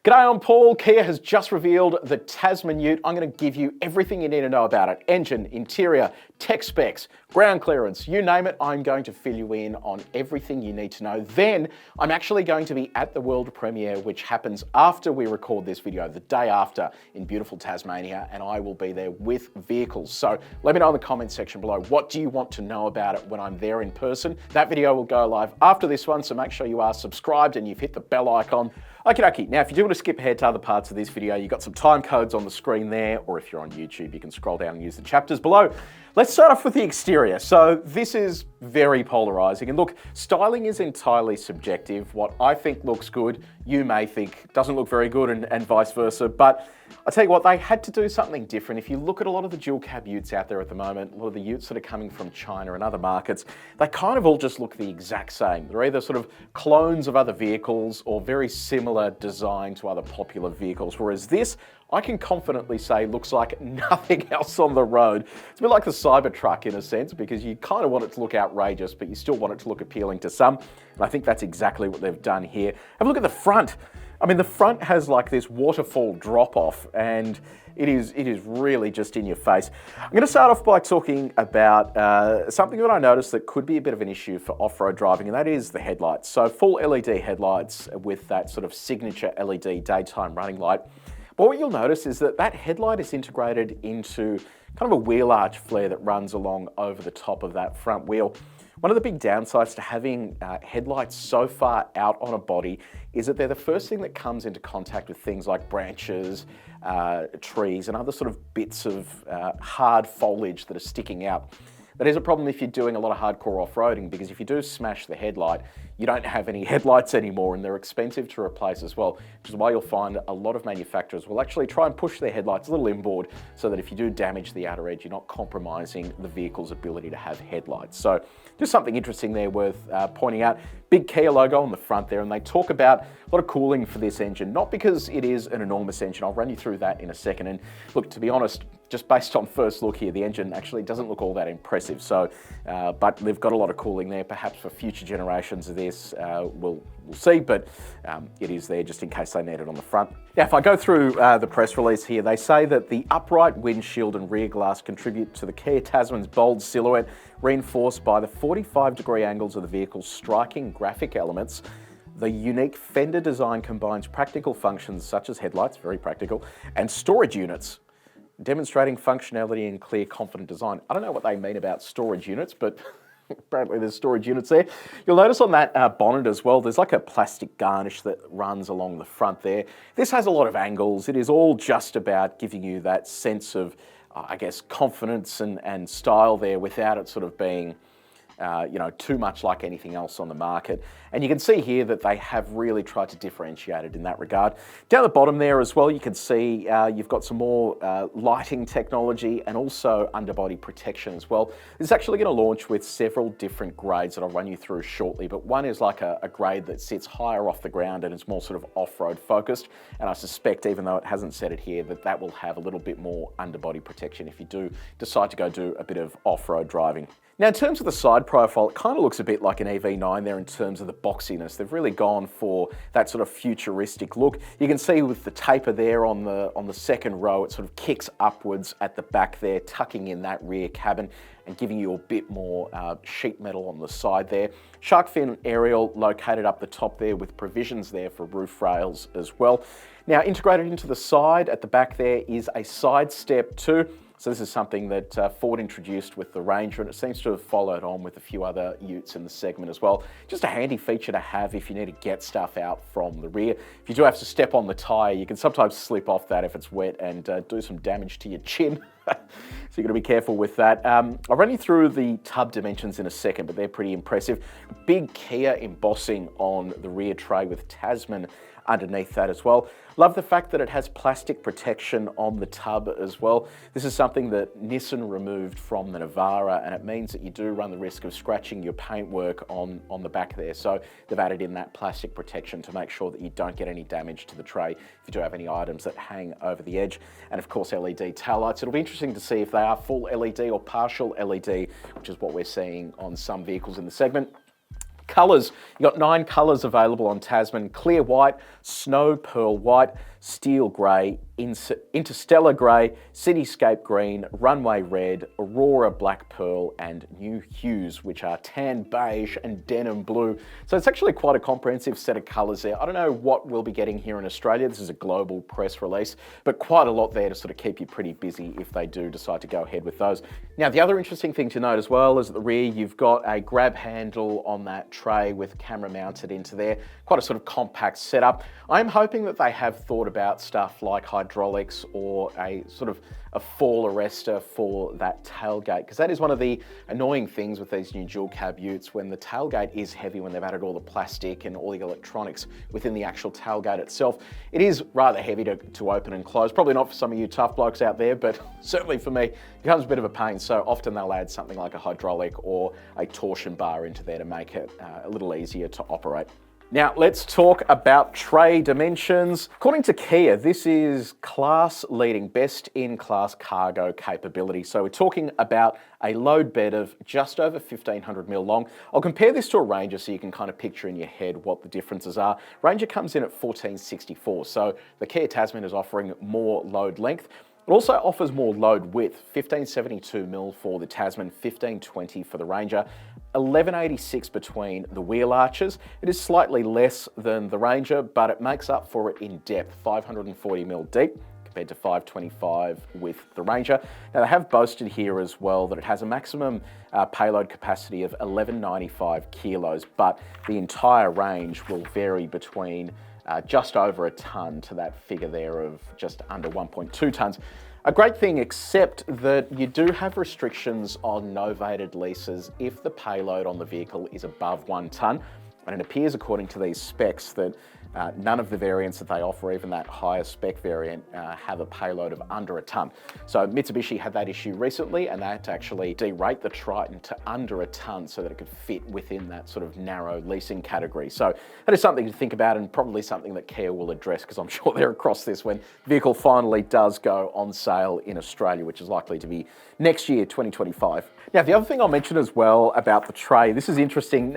G'day, I'm Paul. Kia has just revealed the Tasman Ute. I'm going to give you everything you need to know about it. Engine, interior, tech specs, ground clearance, you name it. I'm going to fill you in on everything you need to know. Then I'm actually going to be at the world premiere, which happens after we record this video, the day after in beautiful Tasmania, and I will be there with vehicles. So let me know in the comments section below, what do you want to know about it when I'm there in person? That video will go live after this one, so make sure you are subscribed and you've hit the bell icon. Okie dokie. Now, if you do want to skip ahead to other parts of this video, you've got some time codes on the screen there, or if you're on YouTube, you can scroll down and use the chapters below. Let's start off with the exterior. So this is very polarizing. And look, styling is entirely subjective. What I think looks good, you may think doesn't look very good, and vice versa. But I tell you what, they had to do something different. If you look at a lot of the dual cab utes out there at the moment, a lot of the utes that are coming from China and other markets, they kind of all just look the exact same. They're either sort of clones of other vehicles or very similar design to other popular vehicles. Whereas this, I can confidently say, looks like nothing else on the road. It's a bit like the Cybertruck in a sense, because you kind of want it to look outrageous, but you still want it to look appealing to some. And I think that's exactly what they've done here. Have a look at the front. I mean, the front has like this waterfall drop-off, and it is really just in your face. I'm going to start off by talking about something that I noticed that could be a bit of an issue for off-road driving, and that is the headlights. So full LED headlights with that sort of signature LED daytime running light. But what you'll notice is that that headlight is integrated into kind of a wheel arch flare that runs along over the top of that front wheel. One of the big downsides to having headlights so far out on a body is that they're the first thing that comes into contact with things like branches, trees, and other sort of bits of hard foliage that are sticking out. That is a problem if you're doing a lot of hardcore off-roading, because if you do smash the headlight, you don't have any headlights anymore, and they're expensive to replace as well, which is why you'll find a lot of manufacturers will actually try and push their headlights a little inboard so that if you do damage the outer edge, you're not compromising the vehicle's ability to have headlights. So just something interesting there worth pointing out. Big Kia logo on the front there, and they talk about a lot of cooling for this engine, not because it is an enormous engine. I'll run you through that in a second. And look, to be honest, just based on first look here, the engine actually doesn't look all that impressive. So, but they've got a lot of cooling there. Perhaps for future generations of this, we'll see, but it is there just in case they need it on the front. Now, if I go through the press release here, they say that the upright windshield and rear glass contribute to the Kia Tasman's bold silhouette, reinforced by the 45-degree angles of the vehicle's striking graphic elements. The unique fender design combines practical functions such as headlights, very practical, and storage units, demonstrating functionality and clear, confident design. I don't know what they mean about storage units, but apparently there's storage units there. You'll notice on that bonnet as well, there's like a plastic garnish that runs along the front there. This has a lot of angles. It is all just about giving you that sense of, I guess, confidence and style there without it sort of being too much like anything else on the market. And you can see here that they have really tried to differentiate it in that regard. Down the bottom there as well, you can see you've got some more lighting technology and also underbody protection as well. This is actually going to launch with several different grades that I'll run you through shortly, but one is like a grade that sits higher off the ground and is more sort of off-road focused. And I suspect, even though it hasn't said it here, that that will have a little bit more underbody protection if you do decide to go do a bit of off-road driving. Now, in terms of the side profile, it kind of looks a bit like an EV9 there in terms of the boxiness. They've really gone for that sort of futuristic look. You can see with the taper there on the second row, it sort of kicks upwards at the back there, tucking in that rear cabin and giving you a bit more sheet metal on the side there. Shark fin aerial located up the top there with provisions there for roof rails as well. Now, integrated into the side at the back there is a side step too. So this is something that Ford introduced with the Ranger, and it seems to have followed on with a few other utes in the segment as well. Just a handy feature to have if you need to get stuff out from the rear. If you do have to step on the tyre, you can sometimes slip off that if it's wet and do some damage to your chin. So you've got to be careful with that. I'll run you through the tub dimensions in a second, but they're pretty impressive. Big Kia embossing on the rear tray with Tasman underneath that as well. Love the fact that it has plastic protection on the tub as well. This is something that Nissan removed from the Navara, and it means that you do run the risk of scratching your paintwork on the back there. So they've added in that plastic protection to make sure that you don't get any damage to the tray if you do have any items that hang over the edge. And of course, LED taillights. It'll be interesting to see if they are full LED or partial LED, which is what we're seeing on some vehicles in the segment. Colours, you've got 9 colours available on Tasman: clear white, snow pearl white, steel grey, interstellar grey, cityscape green, runway red, aurora black pearl, and new hues, which are tan beige and denim blue. So it's actually quite a comprehensive set of colours there. I don't know what we'll be getting here in Australia. This is a global press release, but quite a lot there to sort of keep you pretty busy if they do decide to go ahead with those. Now, the other interesting thing to note as well is at the rear, you've got a grab handle on that tray with camera mounted into there. Quite a sort of compact setup. I'm hoping that they have thought about stuff like hydraulics or a sort of a fall arrestor for that tailgate, because that is one of the annoying things with these new dual cab utes. When the tailgate is heavy, when they've added all the plastic and all the electronics within the actual tailgate itself, it is rather heavy to open and close. Probably not for some of you tough blokes out there, but certainly for me, it becomes a bit of a pain. So often they'll add something like a hydraulic or a torsion bar into there to make it a little easier to operate. Now, let's talk about tray dimensions. According to Kia, this is class-leading, best-in-class cargo capability. So we're talking about a load bed of just over 1,500 long. I'll compare this to a Ranger so you can kind of picture in your head what the differences are. Ranger comes in at 1,464, so the Kia Tasman is offering more load length. It also offers more load width, 1572 for the Tasman, 1520 for the Ranger, 1186 between the wheel arches. It is slightly less than the Ranger, but it makes up for it in depth, 540 deep compared to 525 with the Ranger. Now, they have boasted here as well that it has a maximum payload capacity of 1195 kilos, but the entire range will vary between just over a tonne to that figure there of just under 1.2 tonnes. A great thing, except that you do have restrictions on novated leases if the payload on the vehicle is above 1 tonne. And it appears, according to these specs, that none of the variants that they offer, even that higher spec variant, have a payload of under a tonne. So Mitsubishi had that issue recently, and they had to actually derate the Triton to under a tonne so that it could fit within that sort of narrow leasing category. So that is something to think about, and probably something that Kia will address, because I'm sure they're across this when the vehicle finally does go on sale in Australia, which is likely to be next year, 2025. Now, the other thing I'll mention as well about the tray, this is interesting.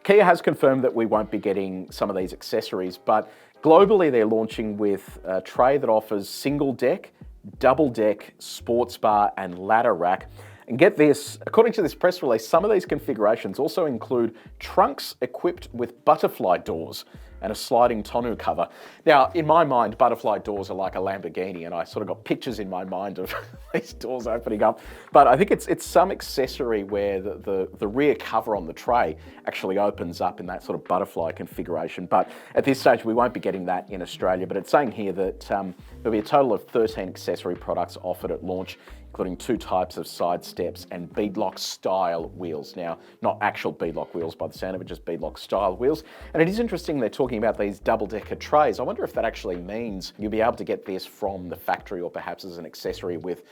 Kia has confirmed that we won't be getting some of these accessories, but globally they're launching with a tray that offers single deck, double deck, sports bar, and ladder rack. And get this, according to this press release, some of these configurations also include trunks equipped with butterfly doors and a sliding tonneau cover. Now, in my mind, butterfly doors are like a Lamborghini, and I sort of got pictures in my mind of these doors opening up. But I think it's some accessory where the rear cover on the tray actually opens up in that sort of butterfly configuration. But at this stage, we won't be getting that in Australia. But it's saying here that there'll be a total of 13 accessory products offered at launch, including 2 types of side steps and beadlock style wheels. Now, not actual beadlock wheels by the sound of it, just beadlock style wheels. And it is interesting they're talking about these double-decker trays. I wonder if that actually means you'll be able to get this from the factory, or perhaps as an accessory with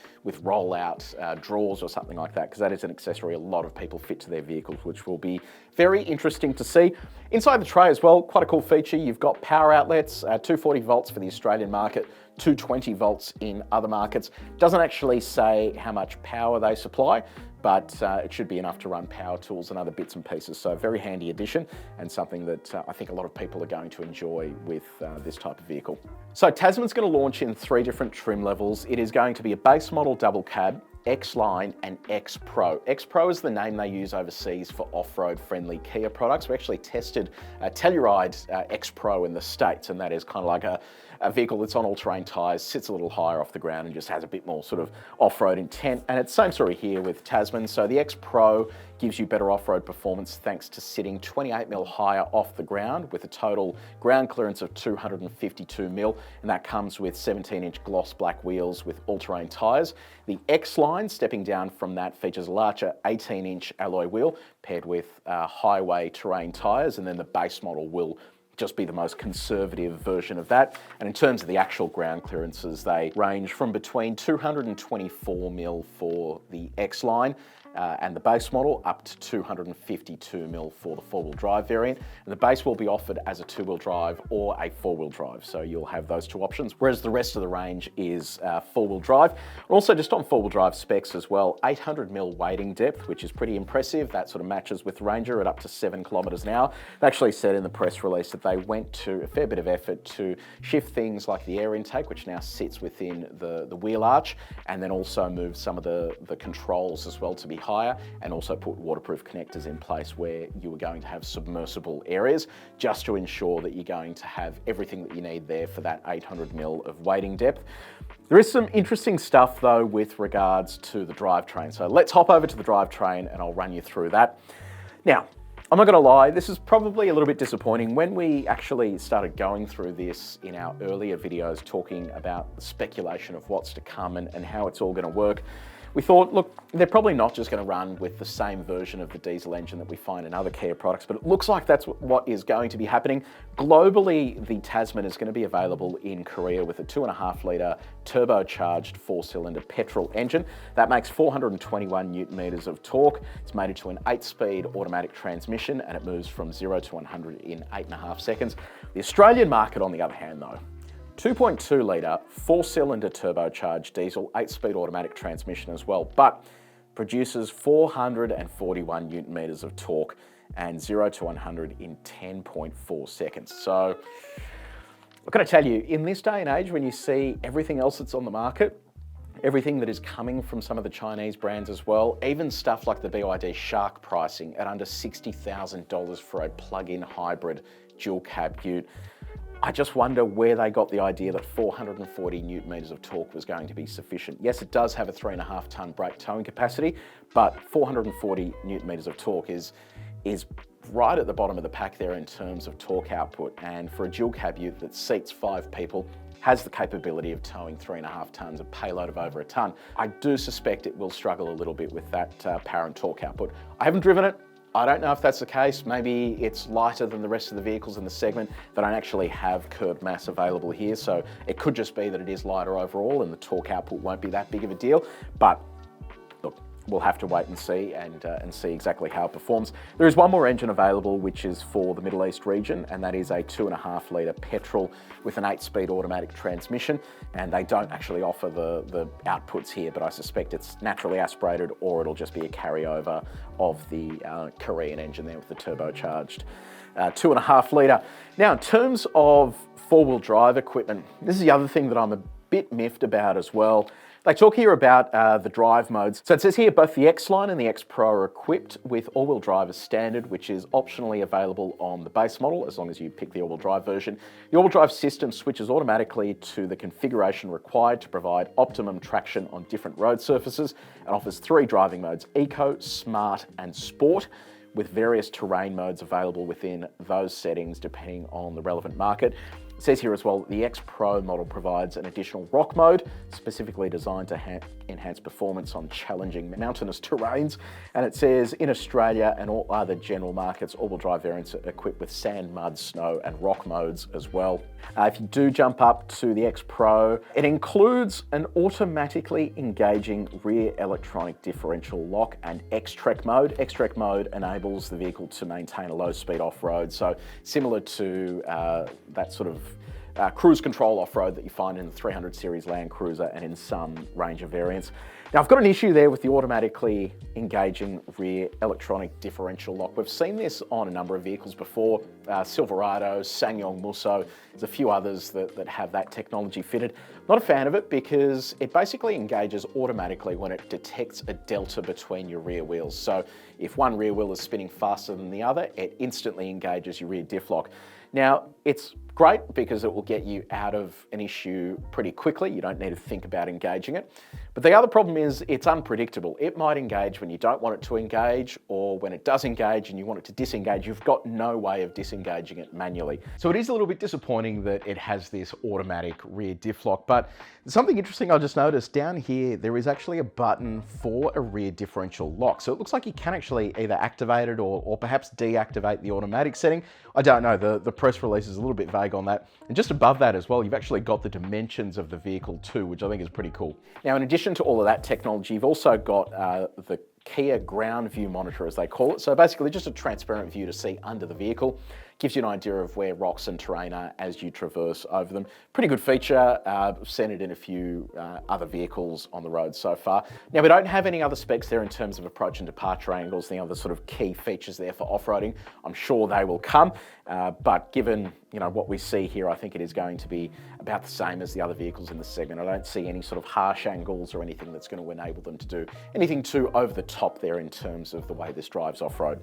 roll-out drawers or something like that, because that is an accessory a lot of people fit to their vehicles, which will be very interesting to see. Inside the tray as well, quite a cool feature. You've got power outlets, 240 volts for the Australian market, 220 volts in other markets. Doesn't actually say how much power they supply, but it should be enough to run power tools and other bits and pieces. So very handy addition, and something that I think a lot of people are going to enjoy with this type of vehicle. So Tasman's going to launch in 3 different trim levels. It is going to be a base model double cab, X-Line and X-Pro. X-Pro is the name they use overseas for off-road friendly Kia products. We actually tested a Telluride X-Pro in the States, and that is kind of like a vehicle that's on all-terrain tyres, sits a little higher off the ground and just has a bit more sort of off-road intent. And it's the same story here with Tasman. So the X-Pro gives you better off-road performance thanks to sitting 28mm higher off the ground with a total ground clearance of 252mm, and that comes with 17-inch gloss black wheels with all-terrain tyres. The X-Line, stepping down from that, features a larger 18-inch alloy wheel paired with highway terrain tyres, and then the base model will just be the most conservative version of that. And in terms of the actual ground clearances, they range from between 224mm for the X-Line and the base model, up to 252mm for the four-wheel drive variant. And the base will be offered as a two-wheel drive or a four-wheel drive, so you'll have those two options, whereas the rest of the range is four-wheel drive. Also, just on four-wheel drive specs as well, 800mm wading depth, which is pretty impressive. That sort of matches with Ranger at up to 7 kilometres an hour. They actually said in the press release that they went to a fair bit of effort to shift things like the air intake, which now sits within the wheel arch, and then also move some of the controls as well to be higher, and also put waterproof connectors in place where you were going to have submersible areas, just to ensure that you're going to have everything that you need there for that 800mm of wading depth. There is some interesting stuff though with regards to the drivetrain. So let's hop over to the drivetrain and I'll run you through that. Now, I'm not gonna lie, this is probably a little bit disappointing. When we actually started going through this in our earlier videos, talking about the speculation of what's to come and how it's all gonna work, we thought, look, they're probably not just going to run with the same version of the diesel engine that we find in other Kia products, but it looks like that's what is going to be happening. Globally, the Tasman is going to be available in Korea with a 2.5-litre turbocharged 4-cylinder petrol engine. That makes 421 newton meters of torque. It's mated to an 8-speed automatic transmission, and it moves from 0 to 100 in 8.5 seconds. The Australian market, on the other hand, though, 2.2-litre, 4-cylinder turbocharged diesel, 8-speed automatic transmission as well, but produces 441 newton meters of torque and 0 to 100 in 10.4 seconds. So, I've got to tell you, in this day and age, when you see everything else that's on the market, everything that is coming from some of the Chinese brands as well, even stuff like the BYD Shark pricing at under $60,000 for a plug-in hybrid dual cab ute, I just wonder where they got the idea that 440 newton meters of torque was going to be sufficient. Yes, it does have a 3.5 ton brake towing capacity, but 440 newton meters of torque is right at the bottom of the pack there in terms of torque output. And for a dual cab ute that seats 5 people, has the capability of towing 3.5 tons, a payload of over a ton, I do suspect it will struggle a little bit with that power and torque output. I haven't driven it. I don't know if that's the case. Maybe it's lighter than the rest of the vehicles in the segment that don't actually have curb mass available here. So it could just be that it is lighter overall and the torque output won't be that big of a deal. But look, we'll have to wait and see see exactly how it performs. There is one more engine available, which is for the Middle East region, and that is a 2.5-litre petrol with an 8-speed automatic transmission. And they don't actually offer the outputs here, but I suspect it's naturally aspirated, or it'll just be a carryover of the Korean engine there with the turbocharged 2.5-litre. Now, in terms of four-wheel drive equipment, this is the other thing that I'm a bit miffed about as well. They talk here about the drive modes. So it says here both the X-Line and the X Pro are equipped with all-wheel drive as standard, which is optionally available on the base model as long as you pick the all-wheel drive version. The all-wheel drive system switches automatically to the configuration required to provide optimum traction on different road surfaces and offers 3 driving modes: Eco, Smart and Sport, with various terrain modes available within those settings depending on the relevant market. It says here as well that the X Pro model provides an additional rock mode specifically designed to enhance performance on challenging mountainous terrains. And it says in Australia and all other general markets, all-wheel drive variants are equipped with sand, mud, snow and rock modes as well. If you do jump up to the X Pro, it includes an automatically engaging rear electronic differential lock and X-Trek mode. X-Trek mode enables the vehicle to maintain a low speed off-road, so similar to that sort of cruise control off-road that you find in the 300 series Land Cruiser and in some Ranger variants. Now, I've got an issue there with the automatically engaging rear electronic differential lock. We've seen this on a number of vehicles before, Silverado, SsangYong Musso, there's a few others that have that technology fitted. Not a fan of it because it basically engages automatically when it detects a delta between your rear wheels. So if one rear wheel is spinning faster than the other, it instantly engages your rear diff lock. Now, it's great because it will get you out of an issue pretty quickly. You don't need to think about engaging it. But the other problem is it's unpredictable. It might engage when you don't want it to engage, or when it does engage and you want it to disengage, you've got no way of disengaging it manually. So it is a little bit disappointing that it has this automatic rear diff lock, but something interesting I just noticed down here, there is actually a button for a rear differential lock. So it looks like you can actually either activate it or perhaps deactivate the automatic setting. I don't know, the press release is a little bit vague on that. And just above that as well, you've actually got the dimensions of the vehicle too, which I think is pretty cool. Now, in addition to all of that technology, you've also got the Kia ground view monitor, as they call it. So basically just a transparent view to see under the vehicle. Gives you an idea of where rocks and terrain are as you traverse over them. Pretty good feature. Seen it in a few other vehicles on the road so far. Now, we don't have any other specs there in terms of approach and departure angles, the other sort of key features there for off-roading. I'm sure they will come, but given what we see here, I think it is going to be about the same as the other vehicles in the segment. I don't see any sort of harsh angles or anything that's going to enable them to do anything too over the top there in terms of the way this drives off-road.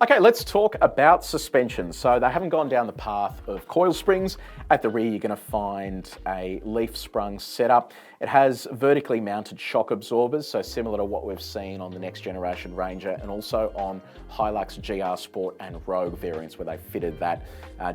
Okay, let's talk about suspension. So they haven't gone down the path of coil springs. At the rear, you're going to find a leaf sprung setup. It has vertically mounted shock absorbers, so similar to what we've seen on the next generation Ranger and also on Hilux GR Sport and Rogue variants, where they fitted that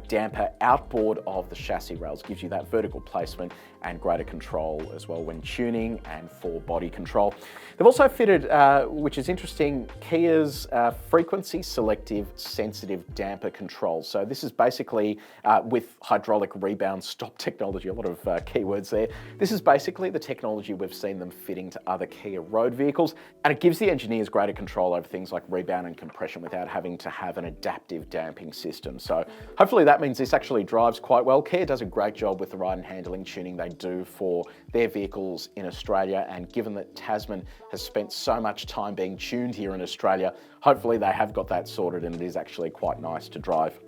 damper outboard of the chassis rails. Gives you that vertical placement and greater control as well when tuning and for body control. They've also fitted, which is interesting, Kia's frequency selective sensitive damper control. So this is basically with hydraulic rebound stop technology, a lot of keywords there. This is basically the technology we've seen them fitting to other Kia road vehicles, and it gives the engineers greater control over things like rebound and compression without having to have an adaptive damping system. So hopefully that means this actually drives quite well. Kia does a great job with the ride and handling tuning they do for their vehicles in Australia, and given that Tasman has spent so much time being tuned here in Australia, hopefully they have got that sorted and it is actually quite nice to drive.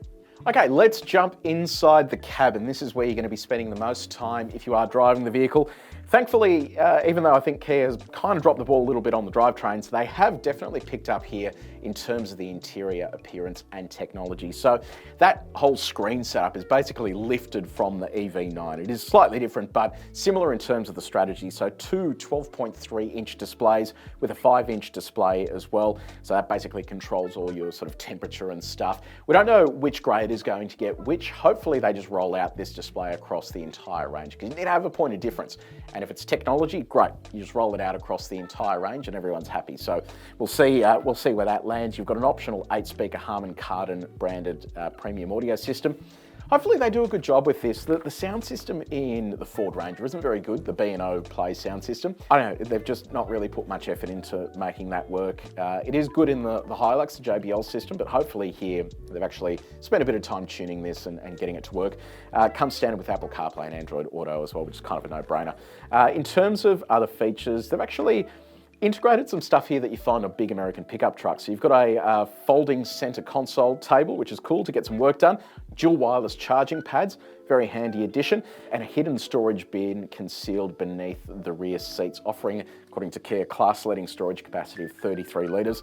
Okay, let's jump inside the cabin. This is where you're going to be spending the most time if you are driving the vehicle. Thankfully, even though I think Kia has kind of dropped the ball a little bit on the drivetrains, they have definitely picked up here in terms of the interior appearance and technology. So that whole screen setup is basically lifted from the EV9. It is slightly different, but similar in terms of the strategy. So two 12.3-inch displays with a 5-inch display as well. So that basically controls all your sort of temperature and stuff. We don't know which grade is going to get which. Hopefully they just roll out this display across the entire range, because you need to have a point of difference. And if it's technology, great. You just roll it out across the entire range and everyone's happy. So we'll see where that lands. You've got an optional 8-speaker Harman Kardon branded premium audio system. Hopefully they do a good job with this. The sound system in the Ford Ranger isn't very good, the B&O Play sound system. I don't know, they've just not really put much effort into making that work. It is good in the Hilux, the JBL system, but hopefully here they've actually spent a bit of time tuning this and getting it to work. Comes standard with Apple CarPlay and Android Auto as well, which is kind of a no-brainer. In terms of other features, they've actually integrated some stuff here that you find on big American pickup trucks. So you've got a folding center console table, which is cool to get some work done. Dual wireless charging pads, very handy addition, and a hidden storage bin concealed beneath the rear seats, offering, according to Kia, class-leading storage capacity of 33 litres.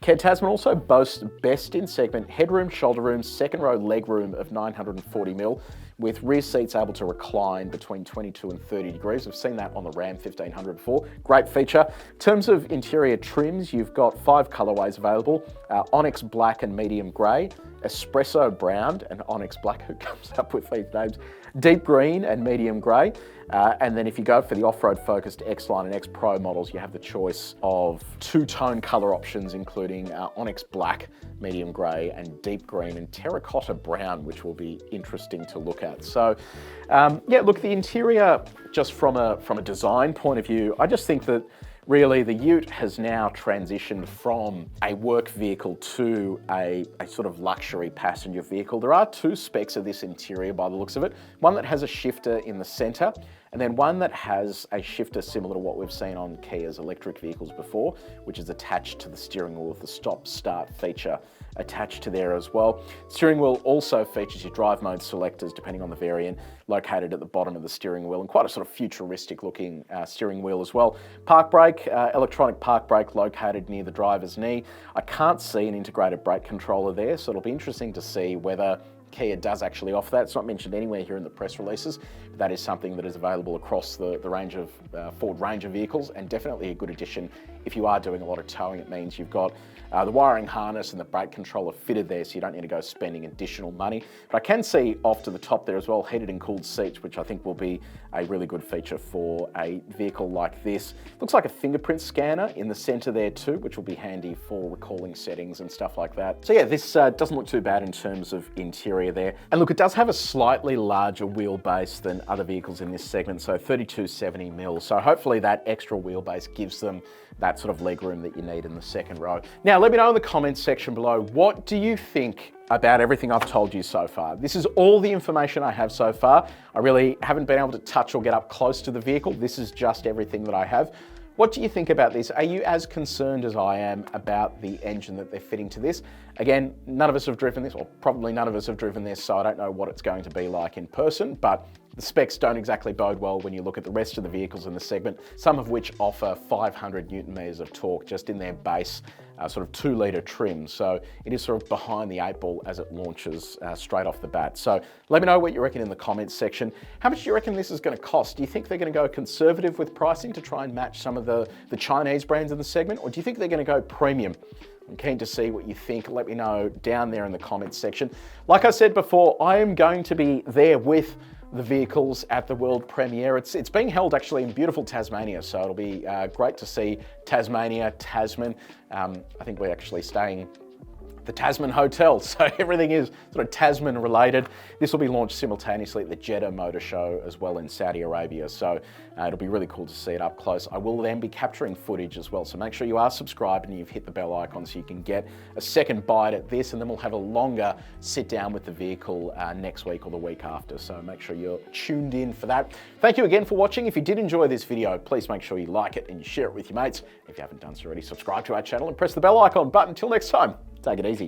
Kia Tasman also boasts best in segment headroom, shoulder room, second row leg room of 940mm, with rear seats able to recline between 22 and 30 degrees. We've seen that on the Ram 1500 before. Great feature. In terms of interior trims, you've got 5 colorways available: Onyx Black and Medium Grey, Espresso Brown and Onyx Black, who comes up with these names, Deep Green and Medium Grey. And then if you go for the off-road focused X-Line and X-Pro models, you have the choice of 2-tone color options, including Onyx Black, Medium Grey and Deep Green, and Terracotta Brown, which will be interesting to look at. So yeah, look, the interior, just from a design point of view, I just think that really the Ute has now transitioned from a work vehicle to a sort of luxury passenger vehicle. There are 2 specs of this interior by the looks of it. One that has a shifter in the center, and then one that has a shifter similar to what we've seen on Kia's electric vehicles before, which is attached to the steering wheel with the stop-start feature attached to there as well. Steering wheel also features your drive mode selectors, depending on the variant, located at the bottom of the steering wheel, and quite a sort of futuristic looking steering wheel as well. Park brake, electronic park brake located near the driver's knee. I can't see an integrated brake controller there, so it'll be interesting to see whether Kia does actually offer that. It's not mentioned anywhere here in the press releases, but that is something that is available across the range of Ford Ranger vehicles, and definitely a good addition if you are doing a lot of towing. It means you've got the wiring harness and the brake controller fitted there, so you don't need to go spending additional money. But I can see off to the top there as well, heated and cooled seats, which I think will be a really good feature for a vehicle like this. Looks like a fingerprint scanner in the center there too, which will be handy for recalling settings and stuff like that. So yeah, this doesn't look too bad in terms of interior. interior there. And look, it does have a slightly larger wheelbase than other vehicles in this segment, so 3270mm. So hopefully that extra wheelbase gives them that sort of legroom that you need in the second row. Now, let me know in the comments section below, what do you think about everything I've told you so far? This is all the information I have so far. I really haven't been able to touch or get up close to the vehicle. This is just everything that I have. What do you think about this? Are you as concerned as I am about the engine that they're fitting to this? Again, none of us have driven this, or probably none of us have driven this, so I don't know what it's going to be like in person, but the specs don't exactly bode well when you look at the rest of the vehicles in the segment, some of which offer 500 Newton meters of torque just in their base sort of 2-litre trim. So it is sort of behind the 8 ball as it launches straight off the bat. So let me know what you reckon in the comments section. How much do you reckon this is going to cost? Do you think they're going to go conservative with pricing to try and match some of the Chinese brands in the segment, or do you think they're going to go premium? I'm keen to see what you think. Let me know down there in the comments section. Like I said before, I am going to be there with the vehicles at the world premiere. It's being held actually in beautiful Tasmania, so it'll be great to see Tasmania, Tasman. I think we're actually staying the Tasman Hotel, so everything is sort of Tasman related. This will be launched simultaneously at the Jeddah Motor Show as well in Saudi Arabia, so it'll be really cool to see it up close. I will then be capturing footage as well, so make sure you are subscribed and you've hit the bell icon so you can get a second bite at this, and then we'll have a longer sit down with the vehicle next week or the week after, so make sure you're tuned in for that. Thank you again for watching. If you did enjoy this video, please make sure you like it and you share it with your mates. If you haven't done so already, subscribe to our channel and press the bell icon. But until next time, take it easy.